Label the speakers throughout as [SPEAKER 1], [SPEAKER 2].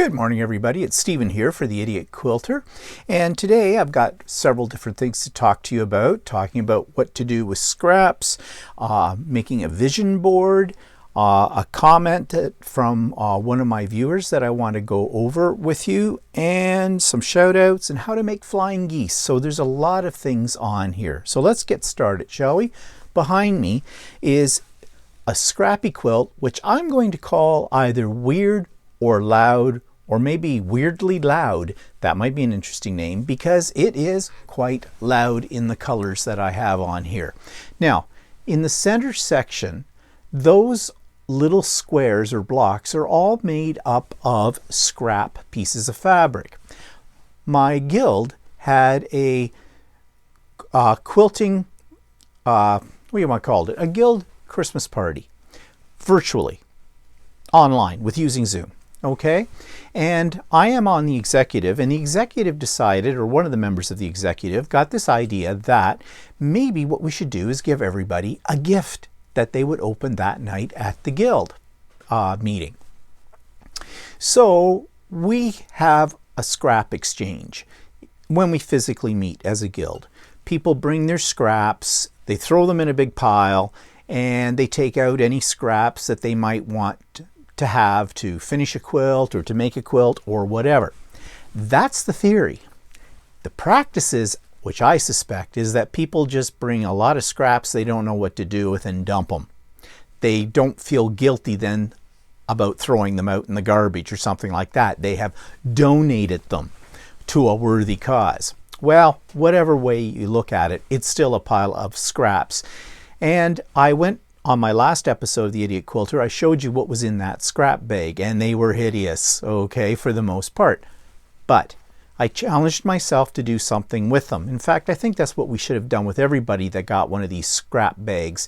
[SPEAKER 1] Good morning, everybody. It's Stephen here for the Idiot Quilter, and today I've got several different things to talk to you about, talking about what to do with scraps, making a vision board, a comment from one of my viewers that I want to go over with you, and some shout outs and how to make flying geese. So there's a lot of things on here. So let's get started, shall we? Behind me is a Scrappy quilt, which I'm going to call either weird or loud, or maybe weirdly loud. That might be an interesting name because it is quite loud in the colors that I have on here. Now, in the center section, those little squares or blocks are all made up of scrap pieces of fabric. My guild had a quilting, what do you want to call it? A guild Christmas party, virtually, online with using Zoom. Okay, and I am on the executive, and the executive decided, or one of the members of the executive got this idea that maybe what we should do is give everybody a gift that they would open that night at the guild meeting. So we have a scrap exchange when we physically meet as a guild. People bring their scraps, they throw them in a big pile, and they take out any scraps that they might want to have to finish a quilt or to make a quilt or whatever. That's the theory. The practices, which I suspect, is that people just bring a lot of scraps they don't know what to do with and dump them. They don't feel guilty then about throwing them out in the garbage or something like that. They have donated them to a worthy cause. Well, whatever way you look at it, it's still a pile of scraps. And I went on my last episode of the Idiot Quilter, I showed you what was in that scrap bag, and they were hideous, okay, for the most part. But I challenged myself to do something with them. In fact, I think that's what we should have done with everybody that got one of these scrap bags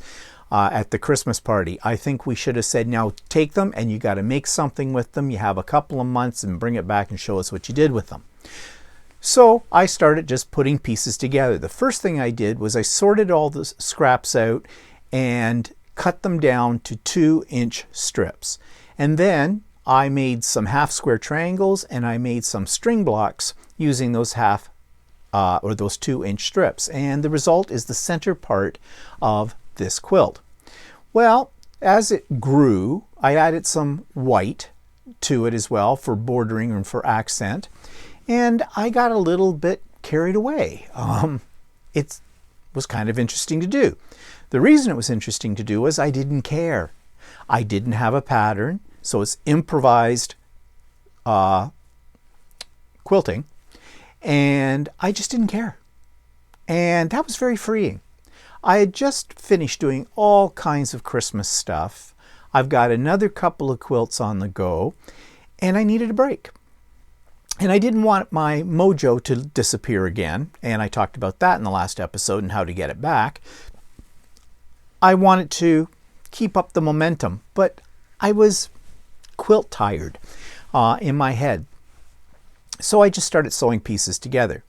[SPEAKER 1] at the Christmas party. I think we should have said, now take them and you got to make something with them. You have a couple of months and bring it back and show us what you did with them. So I started just putting pieces together. The first thing I did was I sorted all the scraps out and cut them down to 2-inch strips. And then I made some half square triangles and I made some string blocks using those those 2-inch strips. And the result is the center part of this quilt. Well, as it grew, I added some white to it as well for bordering and for accent. And I got a little bit carried away. It was kind of interesting to do. The reason it was interesting to do was I didn't care. I didn't have a pattern, so it's improvised quilting, and I just didn't care. And that was very freeing. I had just finished doing all kinds of Christmas stuff. I've got another couple of quilts on the go, and I needed a break. And I didn't want my mojo to disappear again, and I talked about that in the last episode and how to get it back. I wanted to keep up the momentum, but I was quilt tired in my head. So I just started sewing pieces together.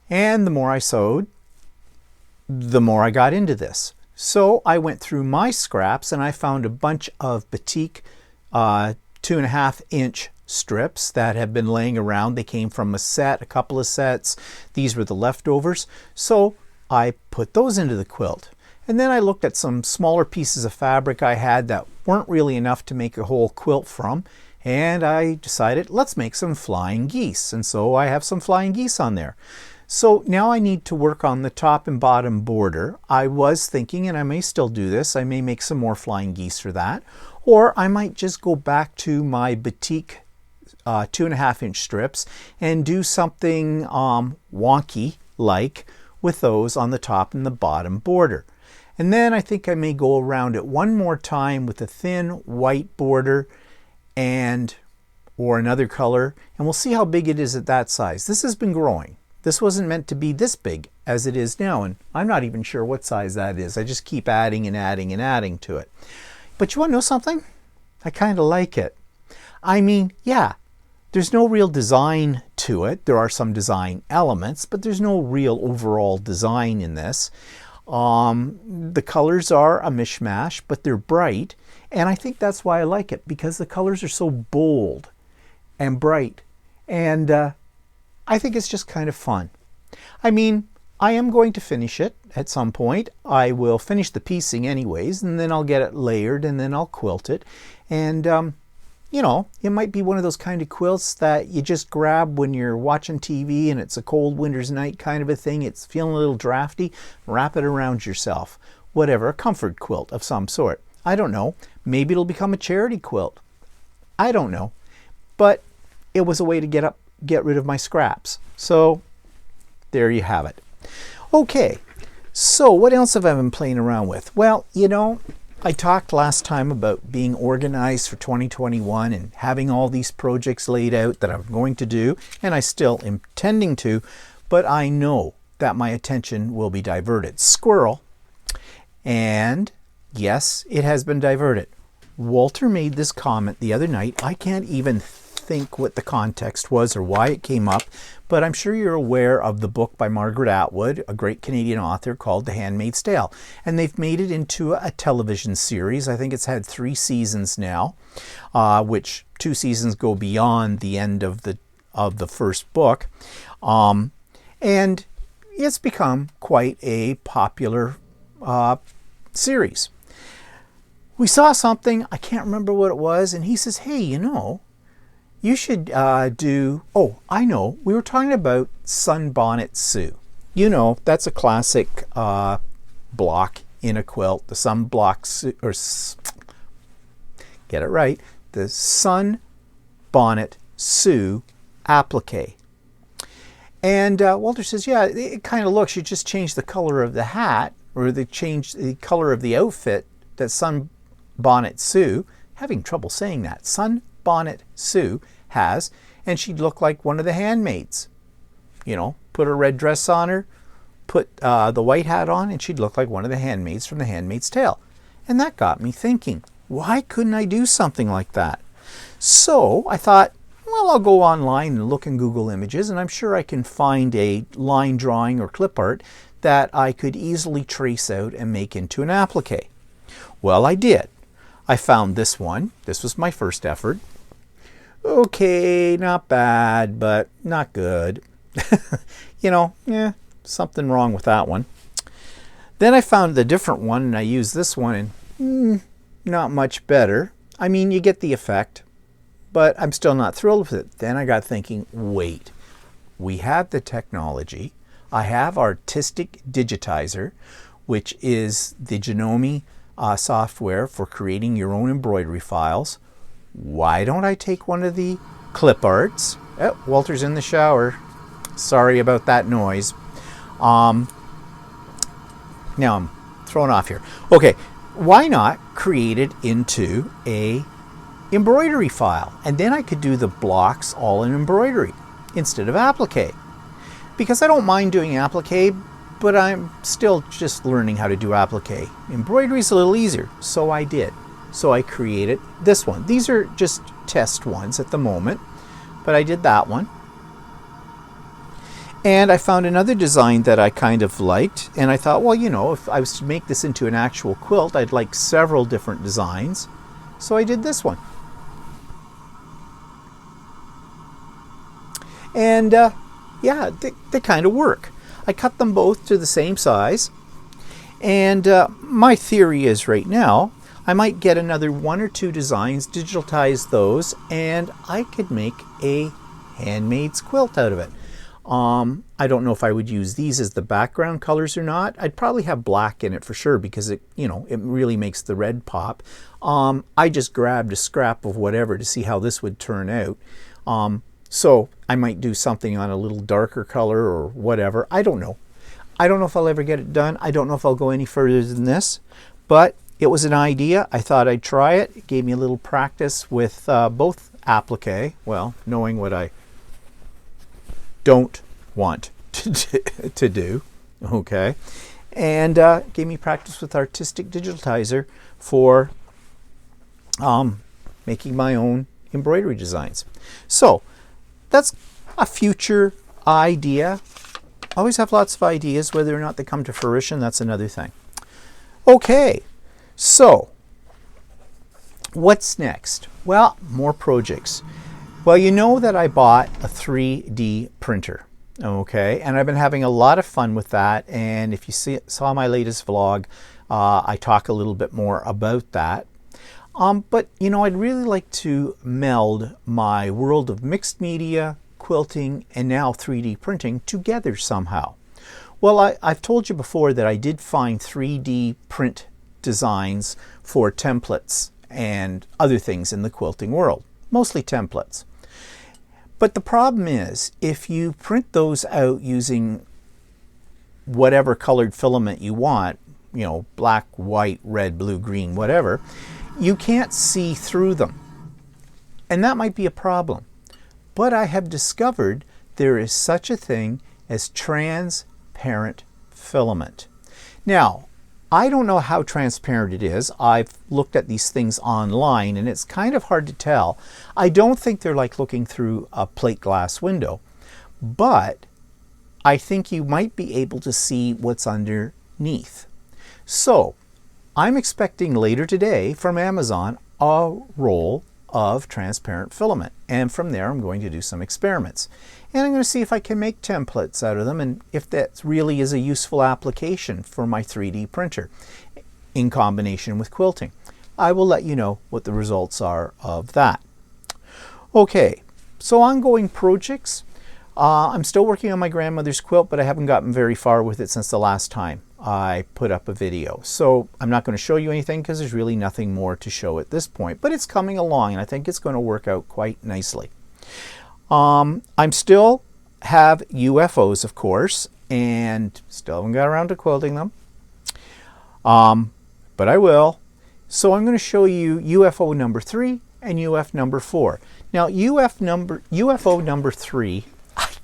[SPEAKER 1] And the more I sewed, the more I got into this. So I went through my scraps and I found a bunch of batik 2.5-inch strips that have been laying around. They came from a couple of sets. These were the leftovers. So I put those into the quilt. And then I looked at some smaller pieces of fabric I had that weren't really enough to make a whole quilt from, and I decided, let's make some flying geese. And so I have some flying geese on there. So now I need to work on the top and bottom border. I was thinking, and I may still do this, I may make some more flying geese for that, or I might just go back to my batik 2.5-inch strips and do something wonky like with those on the top and the bottom border. And then I think I may go around it one more time with a thin white border or another color, and we'll see how big it is at that size. This has been growing. This wasn't meant to be this big as it is now, and I'm not even sure what size that is. I just keep adding and adding and adding to it. But you want to know something? I kind of like it. I mean, yeah, there's no real design to it. There are some design elements, but there's no real overall design in this. The colors are a mishmash, but they're bright, and I think that's why I like it, because the colors are so bold. and bright. And I think it's just kind of fun. I mean, I am going to finish it at some point. I will finish the piecing anyways, and then I'll get it layered, and then I'll quilt it. And, you know, it might be one of those kind of quilts that you just grab when you're watching TV and it's a cold winter's night kind of a thing. It's feeling a little drafty. Wrap it around yourself. Whatever, a comfort quilt of some sort. I don't know. Maybe it'll become a charity quilt. I don't know. But it was a way to get rid of my scraps. So there you have it. Okay, so what else have I been playing around with? Well, you know, I talked last time about being organized for 2021 and having all these projects laid out that I'm going to do, and I still am intending to, but I know that my attention will be diverted. Squirrel. And yes, it has been diverted. Walter made this comment the other night. I can't even think what the context was or why it came up, but I'm sure you're aware of the book by Margaret Atwood, a great Canadian author, called The Handmaid's Tale. And they've made it into a television series. I think it's had 3 seasons now, which 2 seasons go beyond the end of the first book. And it's become quite a popular series. We saw something, I can't remember what it was, and he says, hey, you know, you should do, oh, I know, we were talking about Sunbonnet Sue. You know, that's a classic block in a quilt, the Sunblock Sue, or get it right, the Sunbonnet Sue applique. And Walter says, yeah, it kind of looks, you just change the color of the hat, or they change the color of the outfit that Sunbonnet Sue, having trouble saying that, Sunbonnet Sue has, and she'd look like one of the handmaids. You know, put a red dress on her, put the white hat on, and she'd look like one of the handmaids from The Handmaid's Tale. And that got me thinking, why couldn't I do something like that? So I thought, well, I'll go online and look in Google Images, and I'm sure I can find a line drawing or clip art that I could easily trace out and make into an applique. Well, I did. I found this one. This was my first effort. Okay, not bad, but not good. You know, something wrong with that one. Then I found the different one, and I used this one, and not much better. I mean, you get the effect, but I'm still not thrilled with it. Then I got thinking, wait, we have the technology. I have Artistic Digitizer, which is the Janome software for creating your own embroidery files. Why don't I take one of the clip arts? Oh, Walter's in the shower. Sorry about that noise. Now I'm thrown off here. Okay, why not create it into a embroidery file? And then I could do the blocks all in embroidery instead of applique. Because I don't mind doing applique, but I'm still just learning how to do applique. Embroidery is a little easier, so I did. So I created this one. These are just test ones at the moment, but I did that one. And I found another design that I kind of liked, and I thought, well, you know, if I was to make this into an actual quilt, I'd like several different designs. So I did this one. And yeah, they kind of work. I cut them both to the same size, and my theory is right now I might get another 1 or 2 designs, digitize those, and I could make a handmaid's quilt out of it. I don't know if I would use these as the background colors or not. I'd probably have black in it for sure because it, you know, it really makes the red pop. I just grabbed a scrap of whatever to see how this would turn out. So I might do something on a little darker color or whatever. I don't know. I don't know if I'll ever get it done. I don't know if I'll go any further than this, but it was an idea. I thought I'd try it. It gave me a little practice with both applique. Well, knowing what I don't want to do. Okay. And gave me practice with Artistic Digitizer for making my own embroidery designs. So that's a future idea. I always have lots of ideas. Whether or not they come to fruition, that's another thing. Okay, so what's next? Well, more projects. Well, you know that I bought a 3D printer, okay? And I've been having a lot of fun with that. And if you saw my latest vlog, I talk a little bit more about that. But, you know, I'd really like to meld my world of mixed media, quilting, and now 3D printing together somehow. Well, I've told you before that I did find 3D print designs for templates and other things in the quilting world, mostly templates. But the problem is, if you print those out using whatever colored filament you want, you know, black, white, red, blue, green, whatever, you can't see through them. And that might be a problem. But I have discovered there is such a thing as transparent filament. Now, I don't know how transparent it is. I've looked at these things online and it's kind of hard to tell. I don't think they're like looking through a plate glass window, but I think you might be able to see what's underneath. So I'm expecting later today from Amazon a roll of transparent filament, and from there I'm going to do some experiments. And I'm going to see if I can make templates out of them and if that really is a useful application for my 3D printer in combination with quilting. I will let you know what the results are of that. Okay, so ongoing projects. I'm still working on my grandmother's quilt, but I haven't gotten very far with it since the last time I put up a video. So I'm not going to show you anything because there's really nothing more to show at this point, but it's coming along and I think it's going to work out quite nicely. I'm still have UFOs, of course, and still haven't got around to quilting them. But I will. So I'm going to show you UFO number 3 and UFO number 4. Now UFO number 3,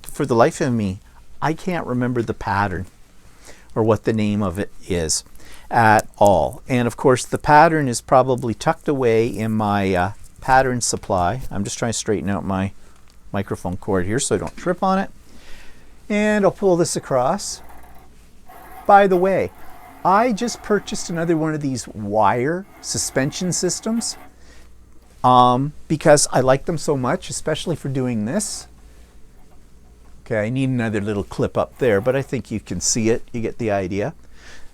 [SPEAKER 1] for the life of me, I can't remember the pattern or what the name of it is at all. And of course the pattern is probably tucked away in my pattern supply. I'm just trying to straighten out my microphone cord here so I don't trip on it. And I'll pull this across. By the way, I just purchased another one of these wire suspension systems because I like them so much, especially for doing this. Okay, I need another little clip up there, but I think you can see it. You get the idea.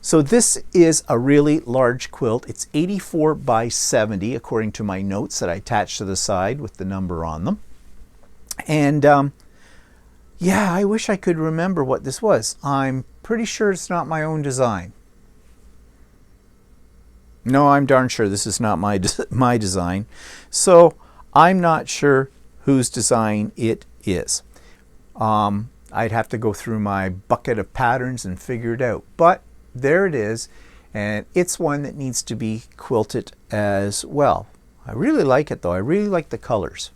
[SPEAKER 1] So this is a really large quilt. It's 84 by 70, according to my notes that I attached to the side with the number on them. And yeah, I wish I could remember what this was. I'm pretty sure it's not my own design. No, I'm darn sure this is not my design. So I'm not sure whose design it is. I'd have to go through my bucket of patterns and figure it out. But there it is, and it's one that needs to be quilted as well. I really like it though. I really like the colors.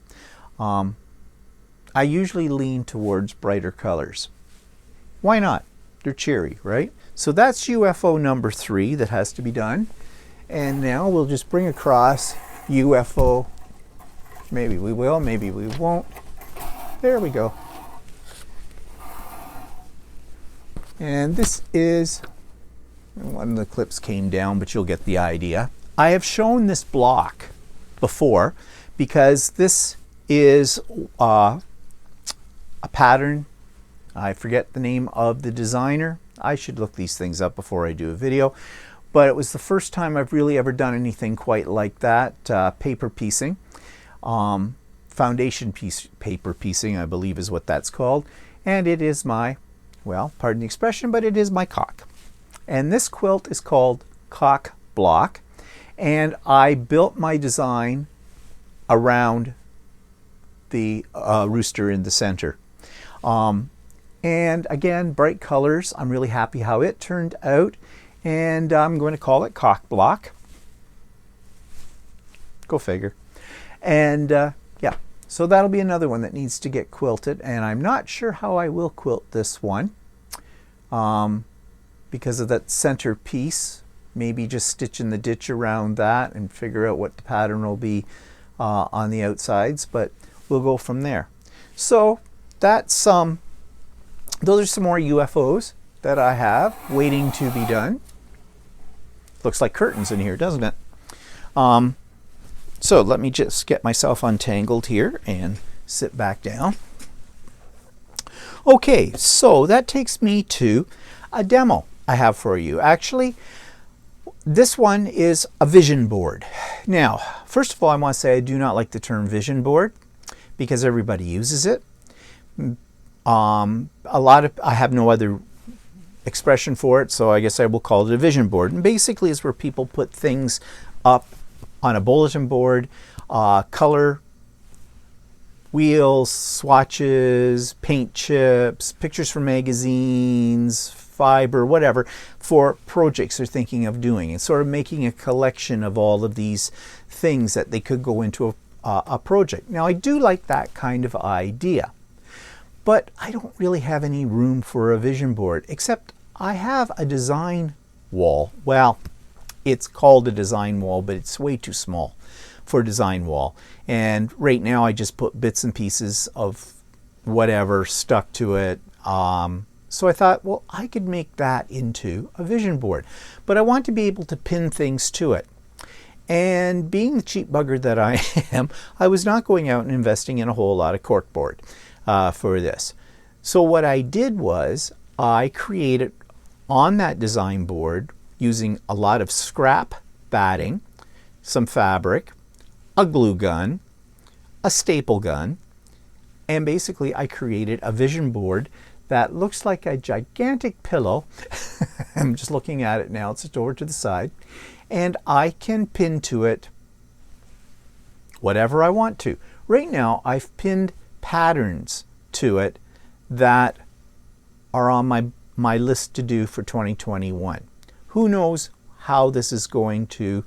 [SPEAKER 1] I usually lean towards brighter colors. Why not? They're cheery, right? So that's UFO number 3 that has to be done. And now we'll just bring across UFO. Maybe we will, maybe we won't. There we go. And this is, one of the clips came down, but you'll get the idea. I have shown this block before because this is a pattern. I forget the name of the designer. I should look these things up before I do a video. But it was the first time I've really ever done anything quite like that. Paper piecing. Foundation paper piecing, I believe is what that's called. And it is my, well, pardon the expression, but it is my cock. And this quilt is called Cock Block. And I built my design around the rooster in the center. And again, bright colors. I'm really happy how it turned out. And I'm going to call it Cock Block. Go figure. And yeah, so that'll be another one that needs to get quilted. And I'm not sure how I will quilt this one because of that center piece. Maybe just stitch in the ditch around that and figure out what the pattern will be on the outsides. But we'll go from there. So that's those are some more UFOs that I have waiting to be done. Looks like curtains in here, doesn't it? So let me just get myself untangled here and sit back down. Okay, so that takes me to a demo I have for you. Actually, this one is a vision board. Now, first of all, I want to say I do not like the term vision board because everybody uses it. I have no other expression for it, so I guess I will call it a vision board. And basically it's where people put things up on a bulletin board, color wheels, swatches, paint chips, pictures from magazines, fiber, whatever, for projects they're thinking of doing, and sort of making a collection of all of these things that they could go into a project. Now, I do like that kind of idea, but I don't really have any room for a vision board, except I have a design wall. Well, it's called a design wall, but it's way too small for a design wall. And right now I just put bits and pieces of whatever stuck to it. So I thought, well, I could make that into a vision board, but I want to be able to pin things to it. And being the cheap bugger that I am, I was not going out and investing in a whole lot of corkboard for this. So what I did was I created on that design board using a lot of scrap batting, some fabric, a glue gun, a staple gun, and basically I created a vision board that looks like a gigantic pillow. I'm just looking at it now, it's just over to the side, and I can pin to it whatever I want to. Right now I've pinned patterns to it that are on my list to do for 2021. Who knows how this is going to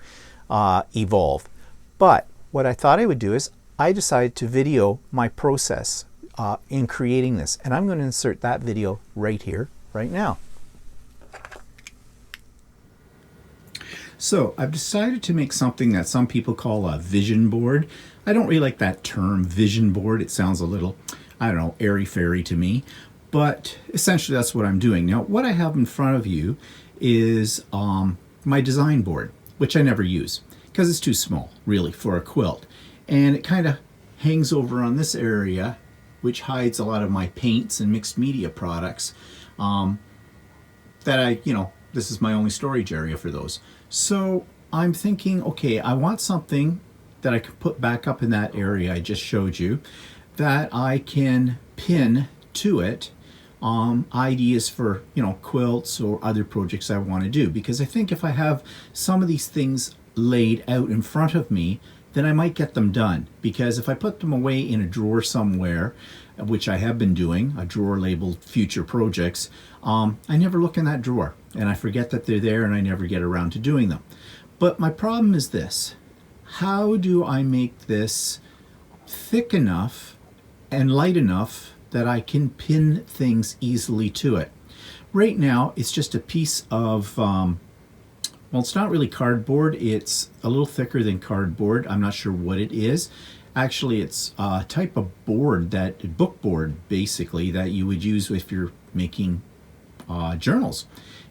[SPEAKER 1] evolve. But what I thought I would do is I decided to video my process in creating this, and I'm going to insert that video right here, right now. So I've decided to make something that some people call a vision board. I don't really like that term vision board. It sounds a little, I don't know, airy-fairy to me, but essentially that's what I'm doing. Now what I have in front of you is my design board, which I never use because it's too small really for a quilt, and it kind of hangs over on this area, which hides a lot of my paints and mixed media products that this is my only storage area for those. So I'm thinking, okay, I want something that I can put back up in that area I just showed you that I can pin to it ideas for quilts or other projects I want to do, because I think if I have some of these things laid out in front of me, then I might get them done. Because if I put them away in a drawer somewhere, which I have been doing, a drawer labeled future projects, I never look in that drawer and I forget that they're there and I never get around to doing them. But my problem is this: how do I make this thick enough and light enough that I can pin things easily to it? Right now it's just a piece of well, it's not really cardboard, it's a little thicker than cardboard. I'm not sure what it is. Actually, it's a type of board, book board basically, that you would use if you're making journals.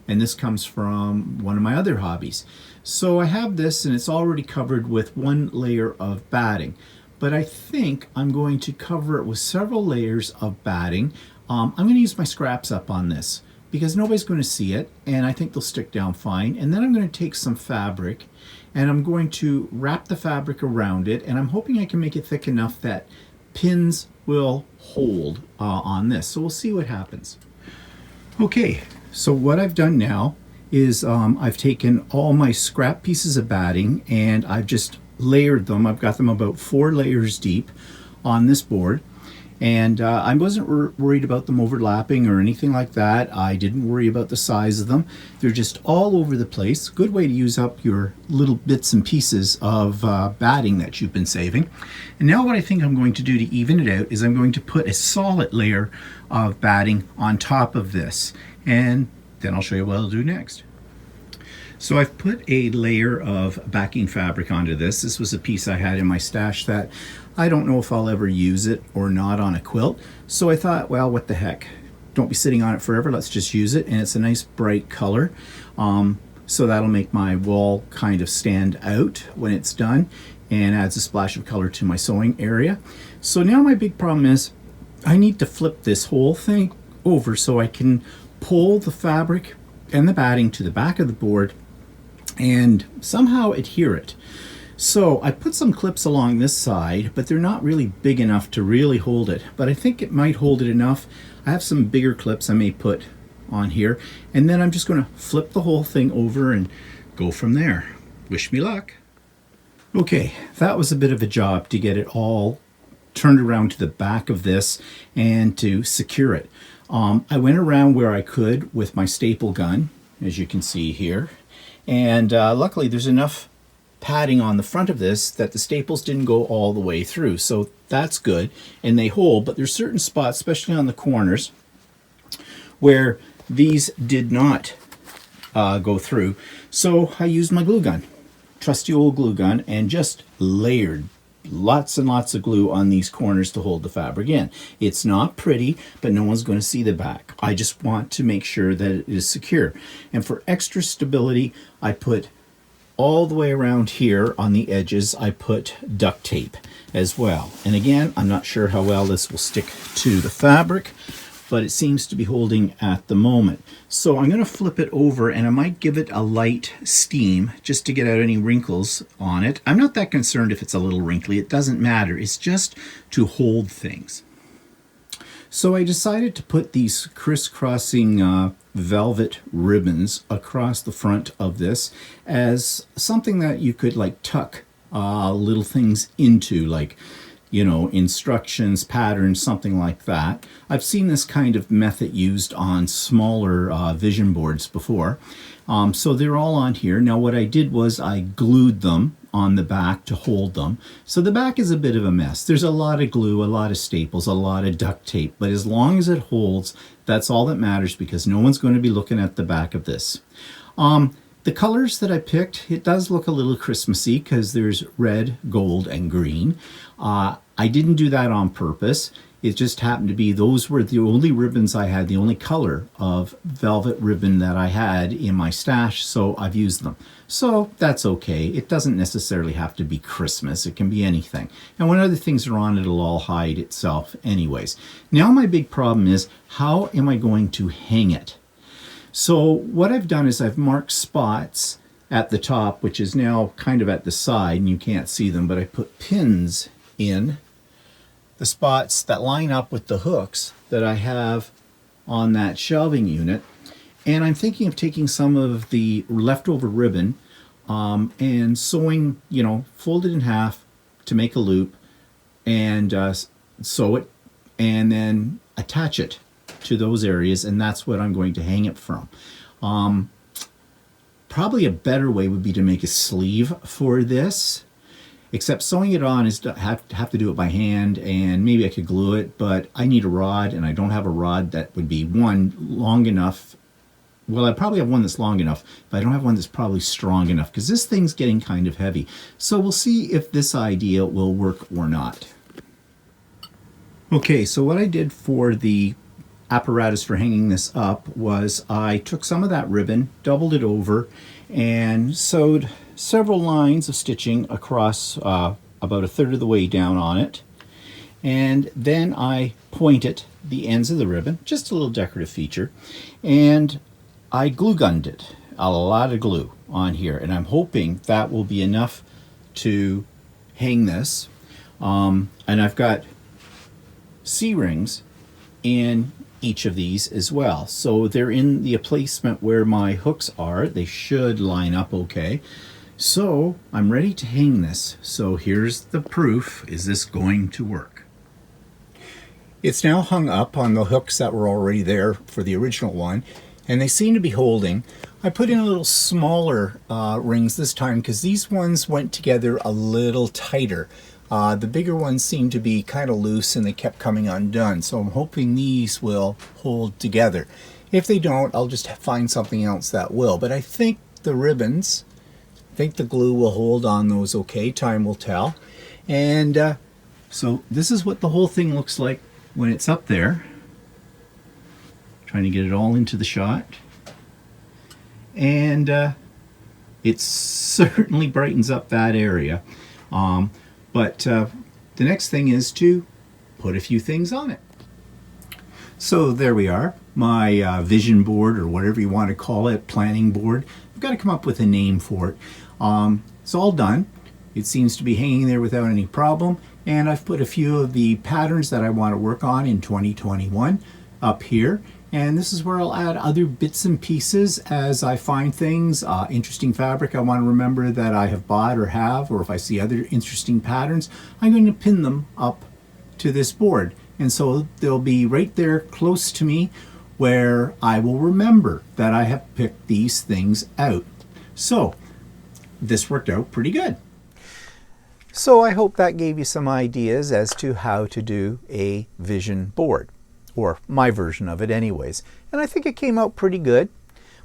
[SPEAKER 1] And this comes from one of my other hobbies. So I have this and it's already covered with one layer of batting. But I think I'm going to cover it with several layers of batting. I'm going to use my scraps up on this because nobody's going to see it, and I think they'll stick down fine. And then I'm going to take some fabric and I'm going to wrap the fabric around it, and I'm hoping I can make it thick enough that pins will hold on this. So we'll see what happens. Okay, so what I've done now is I've taken all my scrap pieces of batting and I've just layered them. I've got them about 4 layers deep on this board, and I wasn't worried about them overlapping or anything like that. I didn't worry about the size of them. They're just all over the place. Good way to use up your little bits and pieces of batting that you've been saving. And now what I think I'm going to do to even it out is I'm going to put a solid layer of batting on top of this, and then I'll show you what I'll do next. So I've put a layer of backing fabric onto this. This was a piece I had in my stash that I don't know if I'll ever use it or not on a quilt. So I thought, well, what the heck? Don't be sitting on it forever. Let's just use it. And it's a nice bright color. So that'll make my wall kind of stand out when it's done. and adds a splash of color to my sewing area. So now my big problem is I need to flip this whole thing over so I can pull the fabric and the batting to the back of the board and somehow adhere it. So I put some clips along this side, but they're not really big enough to really hold it, but I think it might hold it enough. I have some bigger clips I may put on here, and then I'm just going to flip the whole thing over and go from there. Wish me luck. Okay, that was a bit of a job to get it all turned around to the back of this and to secure it. I went around where I could with my staple gun, as you can see here, and luckily there's enough padding on the front of this that the staples didn't go all the way through, so that's good, and they hold. But there's certain spots, especially on the corners, where these did not go through, so I used my glue gun, trusty old glue gun, and just layered lots and lots of glue on these corners to hold the fabric in. It's not pretty, but no one's going to see the back. I just want to make sure that it is secure, and for extra stability I put all the way around here on the edges, I put duct tape as well. And again, I'm not sure how well this will stick to the fabric, but it seems to be holding at the moment. So I'm going to flip it over, and I might give it a light steam just to get out any wrinkles on it. I'm not that concerned if it's a little wrinkly. It doesn't matter. It's just to hold things. So I decided to put these crisscrossing velvet ribbons across the front of this as something that you could like tuck little things into, like, you know, instructions, patterns, something like that. I've seen this kind of method used on smaller vision boards before. So they're all on here. Now what I did was I glued them on the back to hold them. So the back is a bit of a mess. There's a lot of glue, a lot of staples, a lot of duct tape, but as long as it holds, that's all that matters, because no one's going to be looking at the back of this. The colors that I picked, it does look a little Christmassy because there's red, gold, and green. I didn't do that on purpose. It just happened to be those were the only ribbons I had, the only color of velvet ribbon that I had in my stash, so I've used them. So that's okay. It doesn't necessarily have to be Christmas. It can be anything. And when other things are on, it'll all hide itself anyways. Now my big problem is, how am I going to hang it? So what I've done is I've marked spots at the top, which is now kind of at the side, and you can't see them, but I put pins in the spots that line up with the hooks that I have on that shelving unit. And I'm thinking of taking some of the leftover ribbon and sewing, you know, fold it in half to make a loop, and sew it, and then attach it to those areas, and that's what I'm going to hang it from. Probably a better way would be to make a sleeve for this, except sewing it on is have to do it by hand, and maybe I could glue it, but I need a rod, and I don't have a rod that would be one long enough. Well, I probably have one that's long enough, but I don't have one that's probably strong enough, because this thing's getting kind of heavy. So we'll see if this idea will work or not. Okay, so what I did for the apparatus for hanging this up was I took some of that ribbon, doubled it over, and sewed several lines of stitching across about a third of the way down on it. And then I pointed the ends of the ribbon, just a little decorative feature, and I glue gunned it, a lot of glue on here, and I'm hoping that will be enough to hang this. And I've got C-rings in each of these as well, so they're in the placement where my hooks are. They should line up okay. So I'm ready to hang this. So here's the proof. Is this going to work? It's now hung up on the hooks that were already there for the original one, and they seem to be holding. I put in a little smaller rings this time because these ones went together a little tighter. The bigger ones seemed to be kind of loose, and they kept coming undone, so I'm hoping these will hold together. If they don't, I'll just find something else that will. But I think the ribbons, I think the glue will hold on those okay. Time will tell. And so this is what the whole thing looks like when it's up there. Trying to get it all into the shot. And it certainly brightens up that area. But the next thing is to put a few things on it. So there we are, my vision board, or whatever you want to call it, planning board. I've got to come up with a name for it. It's all done. It seems to be hanging there without any problem, and I've put a few of the patterns that I want to work on in 2021 up here, and this is where I'll add other bits and pieces as I find things, interesting fabric I want to remember that I have bought or have, or if I see other interesting patterns, I'm going to pin them up to this board, and so they'll be right there close to me where I will remember that I have picked these things out. So this worked out pretty good. So I hope that gave you some ideas as to how to do a vision board, or my version of it anyways. And I think it came out pretty good.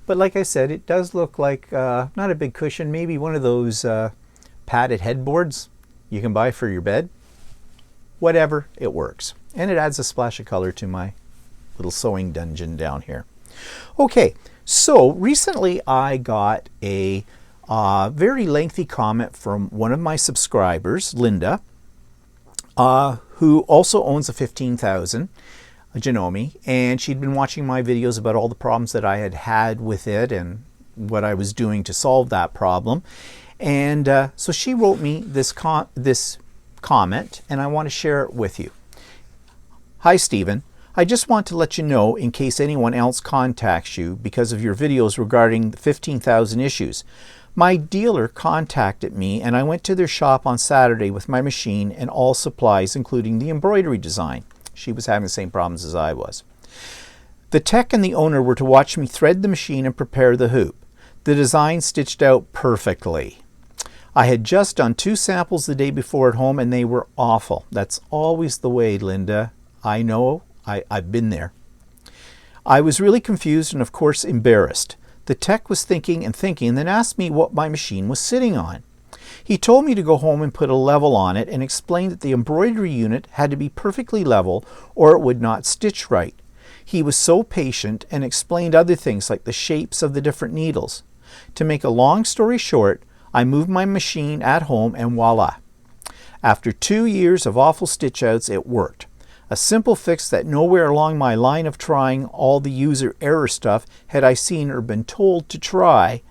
[SPEAKER 1] But like I said, it does look like not a big cushion, maybe one of those padded headboards you can buy for your bed. Whatever, it works. And it adds a splash of color to my little sewing dungeon down here. Okay, so recently I got a very lengthy comment from one of my subscribers, Linda, who also owns a 15,000 Janome, and she'd been watching my videos about all the problems that I had had with it and what I was doing to solve that problem. And so she wrote me this comment, and I want to share it with you. Hi, Stephen. I just want to let you know, in case anyone else contacts you because of your videos regarding the 15,000 issues. My dealer contacted me, and I went to their shop on Saturday with my machine and all supplies, including the embroidery design. She was having the same problems as I was. The tech and the owner were to watch me thread the machine and prepare the hoop. The design stitched out perfectly. I had just done 2 samples the day before at home, and they were awful. That's always the way, Linda. I know. I've been there. I was really confused and, of course, embarrassed. The tech was thinking and thinking, and then asked me what my machine was sitting on. He told me to go home and put a level on it, and explained that the embroidery unit had to be perfectly level or it would not stitch right. He was so patient and explained other things like the shapes of the different needles. To make a long story short, I moved my machine at home, and voila. After 2 years of awful stitch outs, it worked. A simple fix that nowhere along my line of trying all the user error stuff had I seen or been told to try.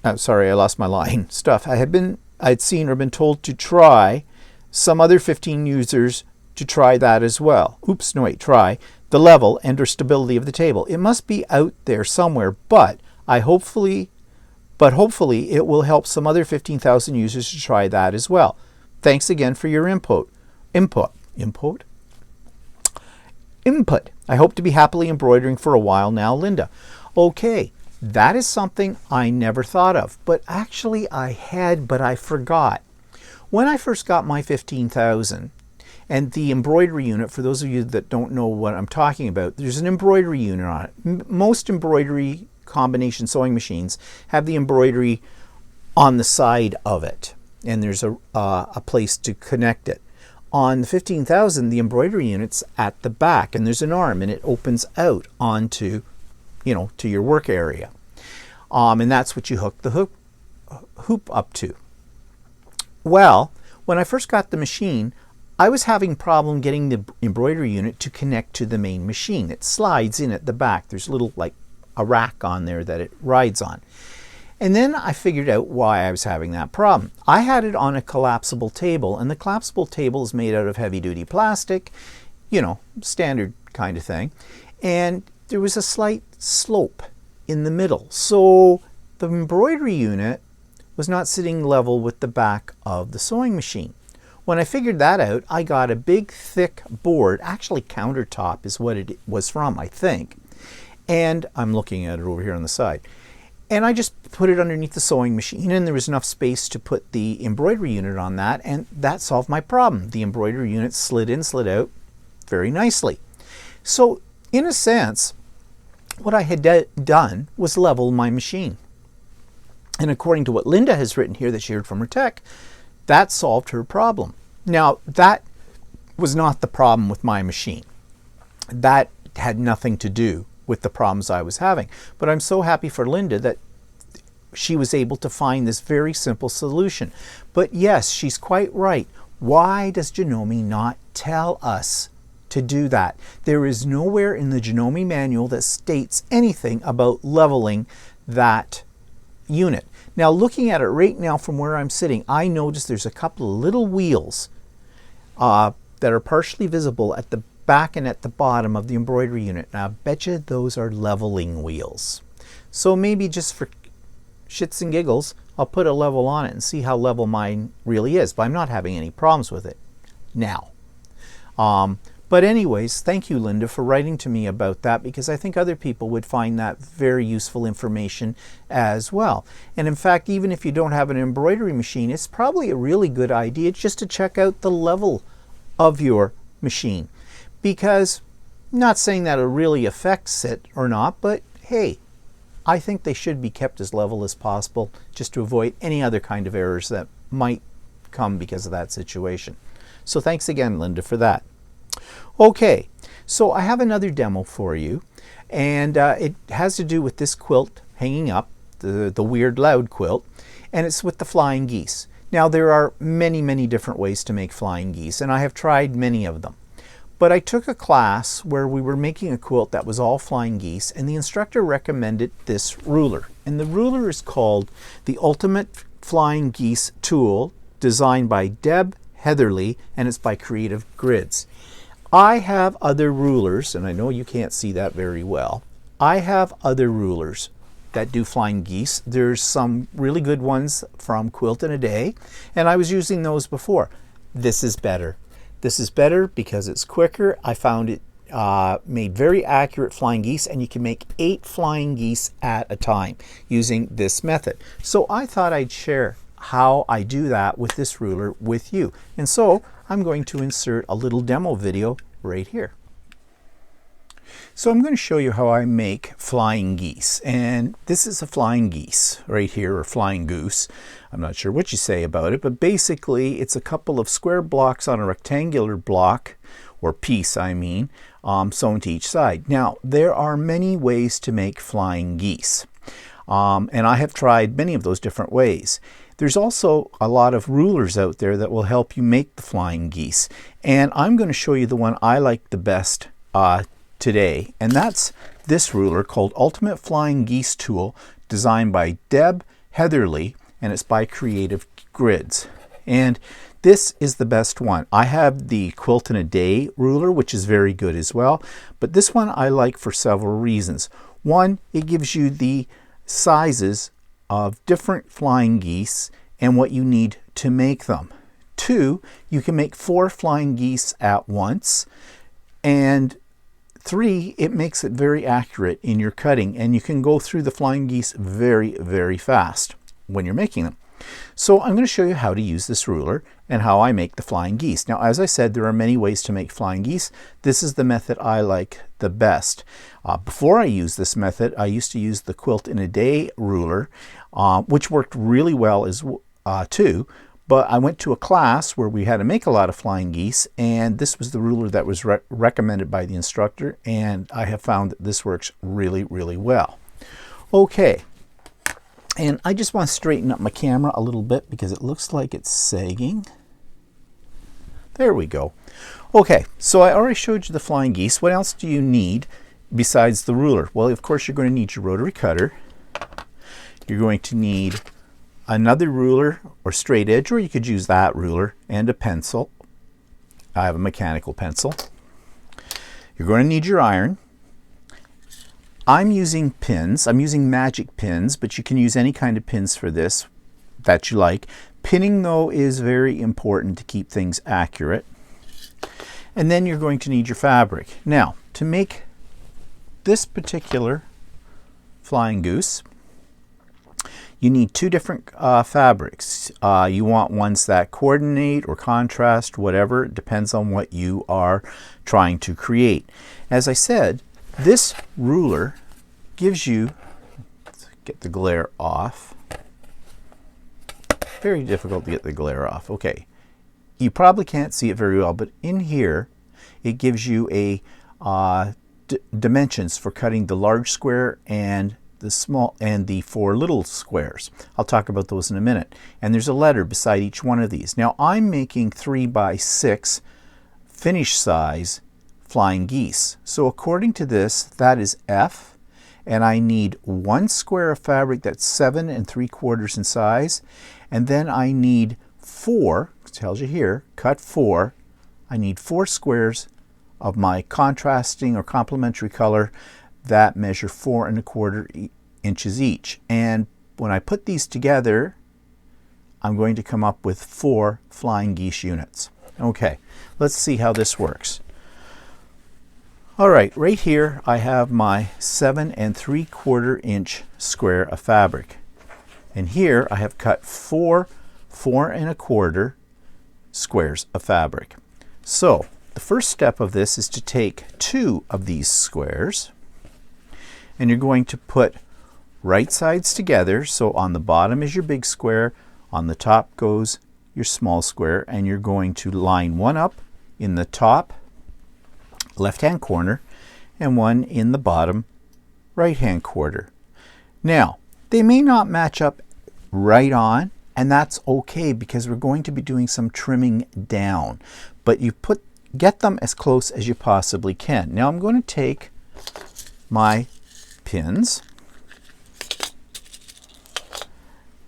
[SPEAKER 1] I'm sorry, I lost my line. Stuff I'd seen or been told to try. Some other 15 users to try that as well. Oops, no wait, try the level and or stability of the table. It must be out there somewhere, but hopefully it will help some other 15,000 users to try that as well. Thanks again for your input. I hope to be happily embroidering for a while now, Linda. Okay, that is something I never thought of, but actually I had, but I forgot. When I first got my 15,000 and the embroidery unit, for those of you that don't know what I'm talking about, there's an embroidery unit on it. Most embroidery combination sewing machines have the embroidery on the side of it, and there's a place to connect it. On the 15,000, the embroidery unit's at the back, and there's an arm, and it opens out onto, to your work area. And that's what you hook the hoop up to. Well, when I first got the machine, I was having problem getting the embroidery unit to connect to the main machine. It slides in at the back. There's a little, like a rack on there that it rides on. And then I figured out why I was having that problem. I had it on a collapsible table, and the collapsible table is made out of heavy-duty plastic, standard kind of thing. And there was a slight slope in the middle. So the embroidery unit was not sitting level with the back of the sewing machine. When I figured that out, I got a big, thick board. Actually, countertop is what it was from, I think. And I'm looking at it over here on the side. And I just put it underneath the sewing machine, and there was enough space to put the embroidery unit on that, and that solved my problem. The embroidery unit slid in, slid out very nicely. So in a sense, what I had done was level my machine. And according to what Linda has written here that she heard from her tech, that solved her problem. Now, that was not the problem with my machine. That had nothing to do with the problems I was having. But I'm so happy for Linda that she was able to find this very simple solution. But yes, she's quite right. Why does Janome not tell us to do that? There is nowhere in the Janome manual that states anything about leveling that unit. Now, looking at it right now from where I'm sitting, I notice there's a couple of little wheels that are partially visible at the back and at the bottom of the embroidery unit. Now, I bet you those are leveling wheels. So maybe just for shits and giggles, I'll put a level on it and see how level mine really is, but I'm not having any problems with it now. But anyways, thank you, Linda, for writing to me about that, because I think other people would find that very useful information as well. And in fact, even if you don't have an embroidery machine, it's probably a really good idea just to check out the level of your machine. Because, not saying that it really affects it or not, but hey, I think they should be kept as level as possible just to avoid any other kind of errors that might come because of that situation. So thanks again, Linda, for that. Okay, so I have another demo for you, and it has to do with this quilt hanging up, the Weird Loud quilt, and it's with the flying geese. Now, there are many, many different ways to make flying geese, and I have tried many of them. But I took a class where we were making a quilt that was all flying geese, and the instructor recommended this ruler. And the ruler is called the Ultimate Flying Geese Tool, designed by Deb Heatherly, and it's by Creative Grids. I have other rulers, and I know you can't see that very well. I have other rulers that do flying geese. There's some really good ones from Quilt in a Day, and I was using those before. This is better. This is better because it's quicker. I found it made very accurate flying geese, and you can make 8 flying geese at a time using this method. So I thought I'd share how I do that with this ruler with you. And so I'm going to insert a little demo video right here. So I'm going to show you how I make flying geese, and this is a flying geese right here, or flying goose. I'm not sure what you say about it, but basically it's a couple of square blocks on a rectangular block, or piece I mean, sewn to each side. Now, there are many ways to make flying geese, and I have tried many of those different ways. There's also a lot of rulers out there that will help you make the flying geese, and I'm going to show you the one I like the best today, and that's this ruler called Ultimate Flying Geese Tool, designed by Deb Heatherly, and it's by Creative Grids. And this is the best one. I have the Quilt in a Day ruler, which is very good as well, but this one I like for several reasons. One, it gives you the sizes of different flying geese and what you need to make them. 2, you can make 4 flying geese at once. And 3, it makes it very accurate in your cutting, and you can go through the flying geese very, very fast when you're making them. So I'm going to show you how to use this ruler and how I make the flying geese. Now, as I said, there are many ways to make flying geese. This is the method I like the best. Before I used this method, I used to use the Quilt in a Day ruler, which worked really well as too. But I went to a class where we had to make a lot of flying geese, and this was the ruler that was recommended by the instructor, and I have found that this works really, really well. Okay, and I just want to straighten up my camera a little bit because it looks like it's sagging. There we go. Okay, so I already showed you the flying geese. What else do you need besides the ruler? Well, of course, you're going to need your rotary cutter. You're going to need another ruler or straight edge, or you could use that ruler, and a pencil. I have a mechanical pencil. You're going to need your iron. I'm using pins. I'm using magic pins, but you can use any kind of pins for this that you like. Pinning, though, is very important to keep things accurate. And then you're going to need your fabric. Now, to make this particular flying goose, you need 2 different fabrics. You want ones that coordinate or contrast, whatever. It depends on what you are trying to create. As I said, this ruler gives you, let's get the glare off. Very difficult to get the glare off. Okay, you probably can't see it very well, but in here it gives you a dimensions for cutting the large square and small and the 4 little squares. I'll talk about those in a minute. And there's a letter beside each one of these. Now I'm making 3 by 6 finish size flying geese. So according to this, that is F, and I need 1 square of fabric that's 7 3/4 in size, and then I need 4, it tells you here, cut 4. I need 4 squares of my contrasting or complementary color that measure 4 1/4 inches each. And when I put these together, I'm going to come up with 4 flying geese units. Okay, let's see how this works. All right, right here I have my 7 3/4 inch square of fabric. And here I have cut 4 4 1/4 squares of fabric. So the first step of this is to take 2 of these squares, and you're going to put right sides together. So on the bottom is your big square, on the top goes your small square, and you're going to line one up in the top left hand corner and one in the bottom right hand corner. Now they may not match up right on, and that's okay because we're going to be doing some trimming down, but you get them as close as you possibly can. Now I'm going to take my pins,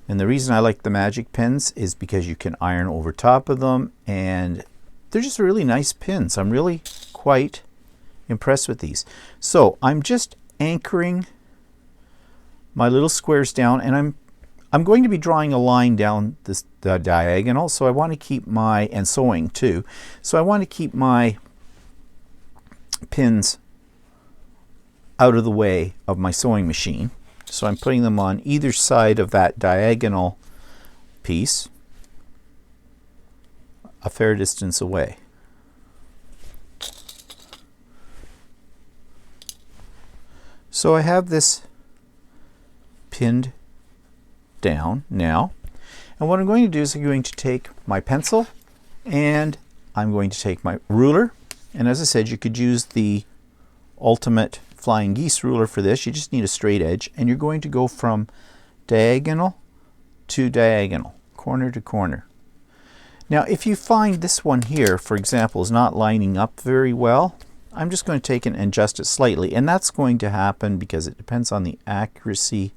[SPEAKER 1] and the reason I like the magic pins is because you can iron over top of them, and they're just really nice pins. I'm really quite impressed with these. So I'm just anchoring my little squares down, and I'm going to be drawing a line down the diagonal, so I want to keep my, and sewing too, so I want to keep my pins out of the way of my sewing machine. So I'm putting them on either side of that diagonal piece, a fair distance away. So I have this pinned down now, and what I'm going to do is I'm going to take my pencil and I'm going to take my ruler, and as I said, you could use the ultimate flying geese ruler for this. You just need a straight edge, and you're going to go from diagonal to diagonal, corner to corner. Now if you find this one here, for example, is not lining up very well, I'm just going to take it and adjust it slightly, and that's going to happen because it depends on the accuracy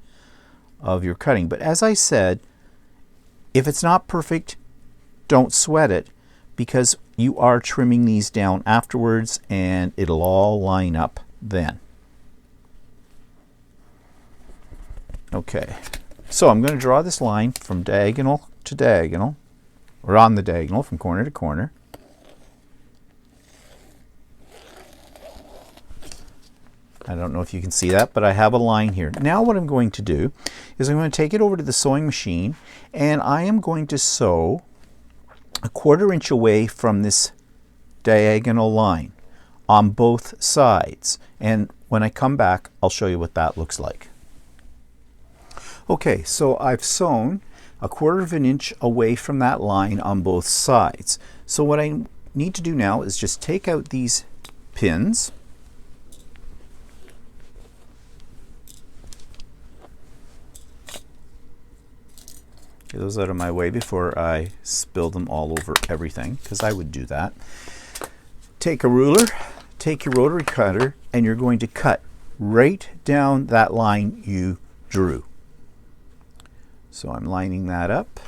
[SPEAKER 1] of your cutting. But as I said, if it's not perfect, don't sweat it, because you are trimming these down afterwards and it'll all line up then. Okay, so I'm going to draw this line from diagonal to diagonal, or on the diagonal from corner to corner. I don't know if you can see that, but I have a line here. Now what I'm going to do is I'm going to take it over to the sewing machine, and I am going to sew 1/4 inch away from this diagonal line on both sides. And when I come back, I'll show you what that looks like. Okay, so I've sewn 1/4 inch away from that line on both sides. So what I need to do now is just take out these pins. Get those out of my way before I spill them all over everything, because I would do that. Take a ruler, take your rotary cutter, and you're going to cut right down that line you drew. So I'm lining that up.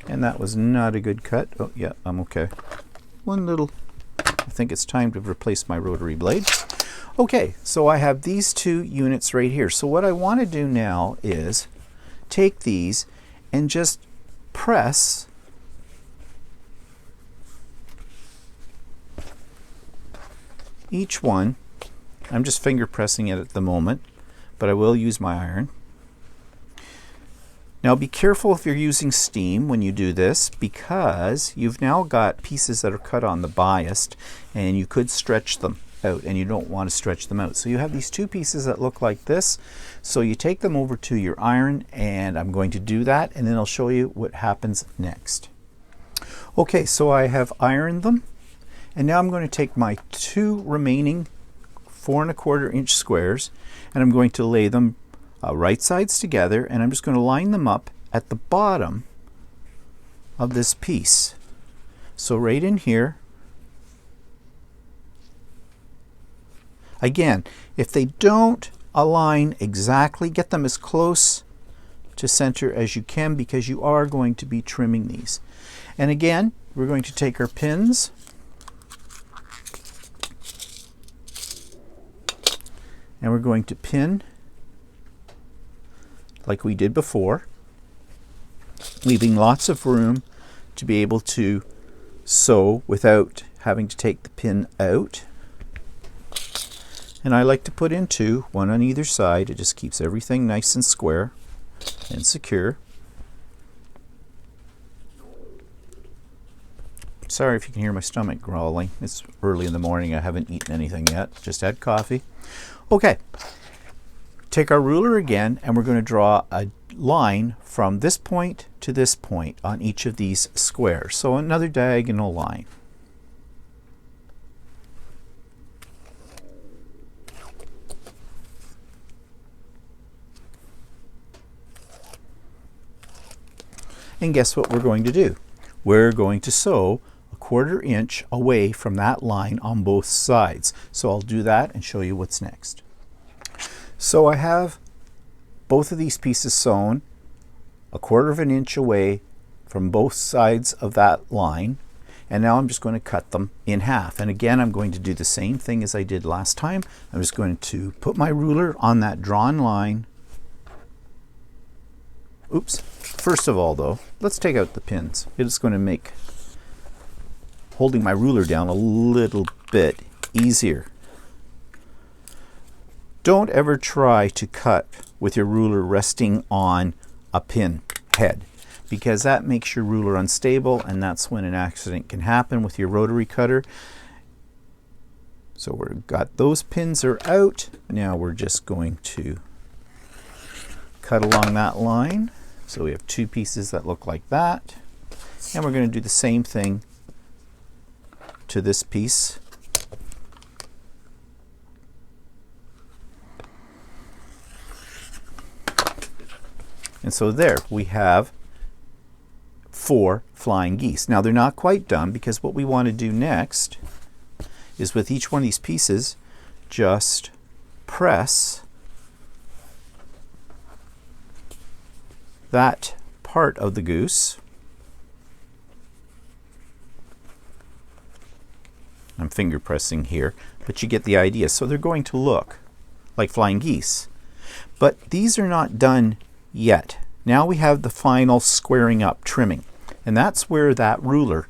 [SPEAKER 1] And that was not a good cut. Oh yeah, I'm okay. One little, I think it's time to replace my rotary blade. Okay, so I have these 2 units right here. So what I want to do now is take these and just press each one. I'm just finger pressing it at the moment, but I will use my iron. Now be careful if you're using steam when you do this, because you've now got pieces that are cut on the bias, and you could stretch them out, and you don't want to stretch them out. So you have these 2 pieces that look like this. So you take them over to your iron, and I'm going to do that, and then I'll show you what happens next. Okay, so I have ironed them, And now I'm going to take my 2 remaining 4¼ inch squares, and I'm going to lay them right sides together, and I'm just going to line them up at the bottom of this piece. So right in here. Again, if they don't align exactly, get them as close to center as you can, because you are going to be trimming these. And again, we're going to take our pins and we're going to pin like we did before, leaving lots of room to be able to sew without having to take the pin out. And I like to put in 2, one on either side. It just keeps everything nice and square and secure. Sorry if you can hear my stomach growling. It's early in the morning. I haven't eaten anything yet. Just had coffee. Okay. Take our ruler again, and we're going to draw a line from this point to this point on each of these squares. So another diagonal line. And guess what we're going to do? We're going to sew 1/4 inch away from that line on both sides. So I'll do that and show you what's next. So I have both of these pieces sewn 1/4 inch away from both sides of that line. And now I'm just going to cut them in half. And again, I'm going to do the same thing as I did last time. I'm just going to put my ruler on that drawn line. Oops. First of all, though, let's take out the pins. It's going to make holding my ruler down a little bit easier. Don't ever try to cut with your ruler resting on a pin head, because that makes your ruler unstable, and that's when an accident can happen with your rotary cutter. So we've got those pins are out. Now we're just going to cut along that line. So we have 2 pieces that look like that. And we're going to do the same thing to this piece. And so there we have 4 flying geese. Now they're not quite done, because what we want to do next is with each one of these pieces, just press that part of the goose. I'm finger pressing here, but you get the idea. So they're going to look like flying geese. But these are not done yet. Now we have the final squaring up, trimming. And that's where that ruler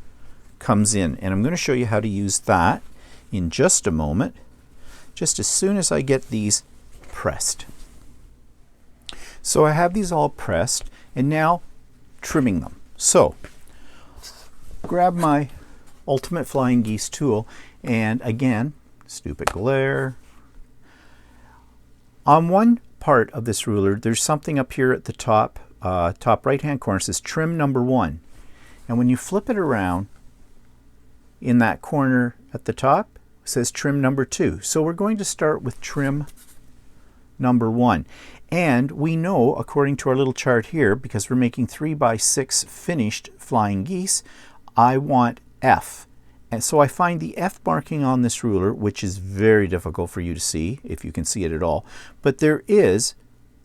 [SPEAKER 1] comes in. And I'm going to show you how to use that in just a moment, just as soon as I get these pressed. So I have these all pressed, and now trimming them. So grab my Ultimate Flying Geese tool, and again, stupid glare. On one part of this ruler, there's something up here at the top right hand corner. It says trim number 1. And when you flip it around, in that corner at the top, it says trim number 2. So we're going to start with trim number 1. And we know, according to our little chart here, because we're making 3x6 finished flying geese, I want F. And so I find the F marking on this ruler, which is very difficult for you to see, if you can see it at all. But there is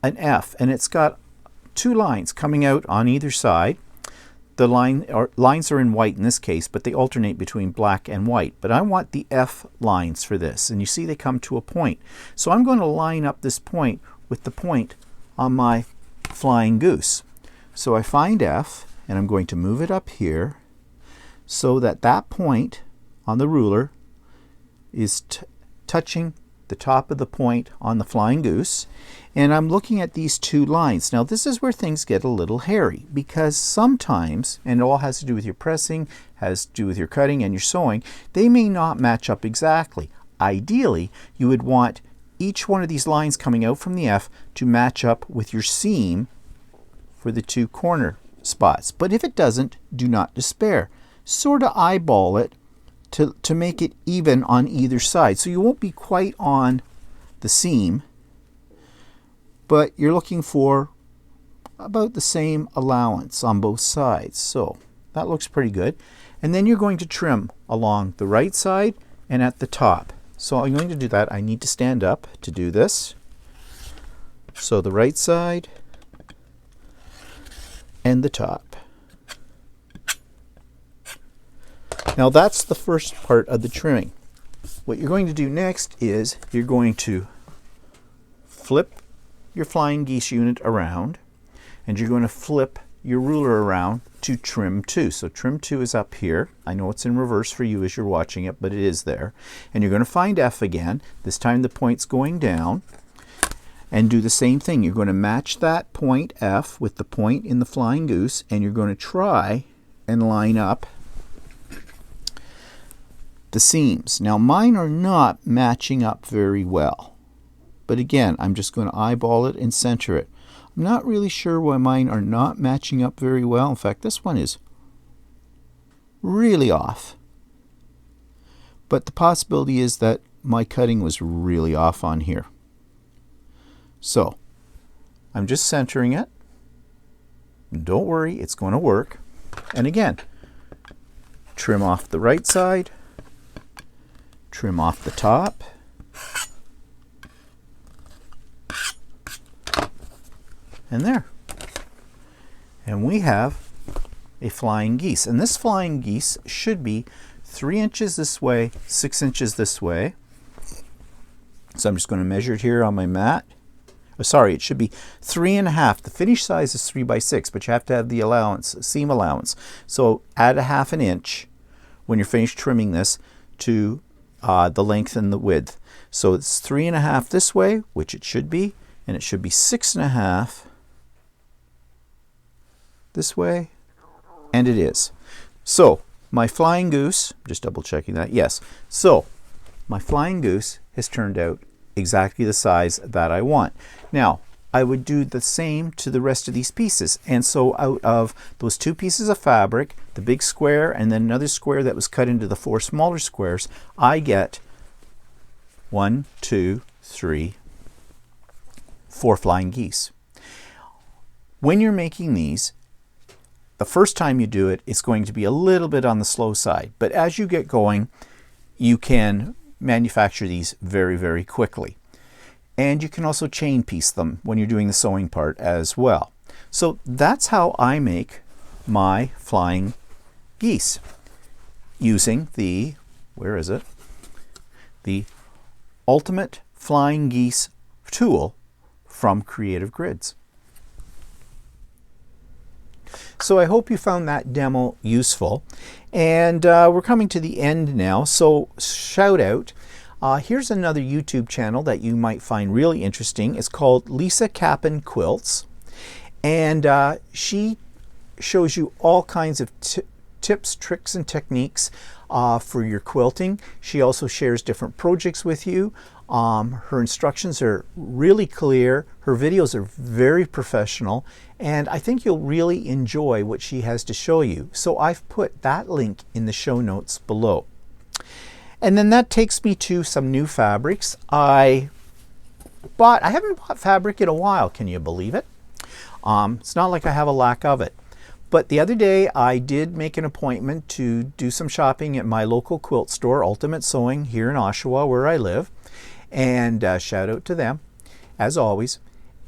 [SPEAKER 1] an F, and it's got 2 lines coming out on either side. The lines are in white in this case, but they alternate between black and white. But I want the F lines for this, and you see they come to a point. So I'm going to line up this point with the point on my flying goose. So I find F, and I'm going to move it up here so that that point on the ruler is touching the top of the point on the flying goose. And I'm looking at these 2 lines. Now this is where things get a little hairy, because sometimes, and it all has to do with your pressing, has to do with your cutting and your sewing, they may not match up exactly. Ideally, you would want each one of these lines coming out from the F to match up with your seam for the 2 corner spots. But if it doesn't, do not despair. Sort of eyeball it to make it even on either side. So you won't be quite on the seam, but you're looking for about the same allowance on both sides. So that looks pretty good. And then you're going to trim along the right side and at the top. So I'm going to do that. I need to stand up to do this. So the right side and the top. Now that's the first part of the trimming. What you're going to do next is you're going to flip your flying geese unit around, and you're going to flip your ruler around to trim 2. So trim 2 is up here. I know it's in reverse for you as you're watching it, but it is there. And you're going to find F again. This time the point's going down. And do the same thing. You're going to match that point F with the point in the flying goose, and you're going to try and line up the seams. Now mine are not matching up very well. But again, I'm just going to eyeball it and center it. I'm not really sure why mine are not matching up very well. In fact, this one is really off. But the possibility is that my cutting was really off on here. So I'm just centering it. Don't worry, it's going to work. And again, trim off the right side, trim off the top, and there. And we have a flying geese. And this flying geese should be 3 inches this way, 6 inches this way. So I'm just going to measure it here on my mat. Oh, sorry, it should be 3.5. The finished size is 3 by 6, but you have to have the allowance, seam allowance. So add 1/2 inch when you're finished trimming this to the length and the width. So it's 3.5 this way, which it should be, and it should be 6.5 this way, and it is. So my flying goose, just double checking that, yes. So my flying goose has turned out exactly the size that I want. Now, I would do the same to the rest of these pieces. And so out of those 2 pieces of fabric, the big square and then another square that was cut into the 4 smaller squares, I get 1, 2, 3, 4 flying geese. When you're making these, the first time you do it, it's going to be a little bit on the slow side. But as you get going, you can manufacture these very, very quickly. And you can also chain piece them when you're doing the sewing part as well. So that's how I make my flying geese using the, where is it? The Ultimate Flying Geese tool from Creative Grids. So I hope you found that demo useful. And we're coming to the end now, so shout out. Here's another YouTube channel that you might find really interesting. It's called Lisa Capen Quilts. And she shows you all kinds of tips, tricks, and techniques for your quilting. She also shares different projects with you. Her instructions are really clear. Her videos are very professional. And I think you'll really enjoy what she has to show you. So I've put that link in the show notes below. And then that takes me to some new fabrics. I haven't bought fabric in a while, can you believe it? It's not like I have a lack of it. But the other day I did make an appointment to do some shopping at my local quilt store, Ultimate Sewing, here in Oshawa, where I live. And shout out to them, as always.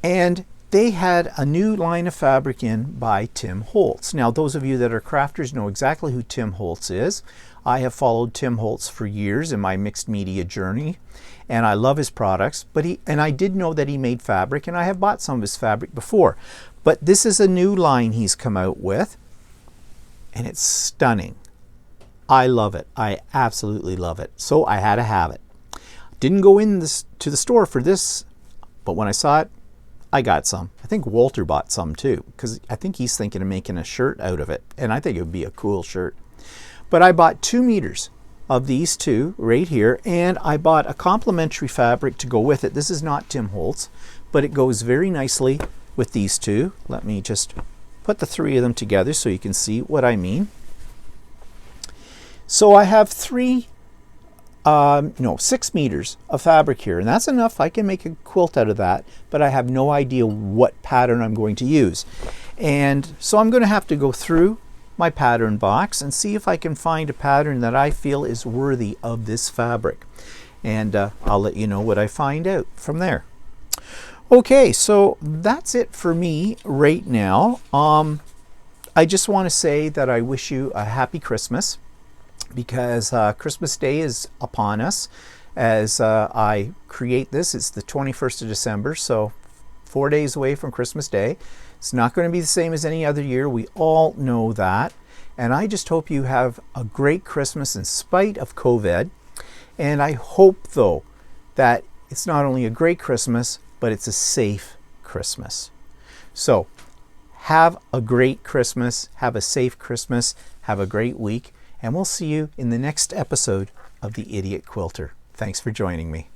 [SPEAKER 1] And they had a new line of fabric in by Tim Holtz. Now, those of you that are crafters know exactly who Tim Holtz is. I have followed Tim Holtz for years in my mixed media journey, and I love his products. And I did know that he made fabric, and I have bought some of his fabric before. But this is a new line he's come out with, and it's stunning. I love it. I absolutely love it. So I had to have it. Didn't go in to the store for this, but when I saw it, I got some. I think Walter bought some too, because I think he's thinking of making a shirt out of it, and I think it would be a cool shirt. But I bought 2 meters of these two right here, and I bought a complementary fabric to go with it. This is not Tim Holtz, but it goes very nicely with these two. Let me just put the 3 of them together so you can see what I mean. So I have 6 meters of fabric here, and that's enough. I can make a quilt out of that, but I have no idea what pattern I'm going to use. And so I'm going to have to go through my pattern box and see if I can find a pattern that I feel is worthy of this fabric. And I'll let you know what I find out from there. Okay, so that's it for me right now. I just want to say that I wish you a happy Christmas, because Christmas Day is upon us. As I create this, it's the 21st of December, so 4 days away from Christmas Day. It's not going to be the same as any other year. We all know that. And I just hope you have a great Christmas in spite of COVID. And I hope, though, that it's not only a great Christmas, but it's a safe Christmas. So have a great Christmas. Have a safe Christmas. Have a great week. And we'll see you in the next episode of The Idiot Quilter. Thanks for joining me.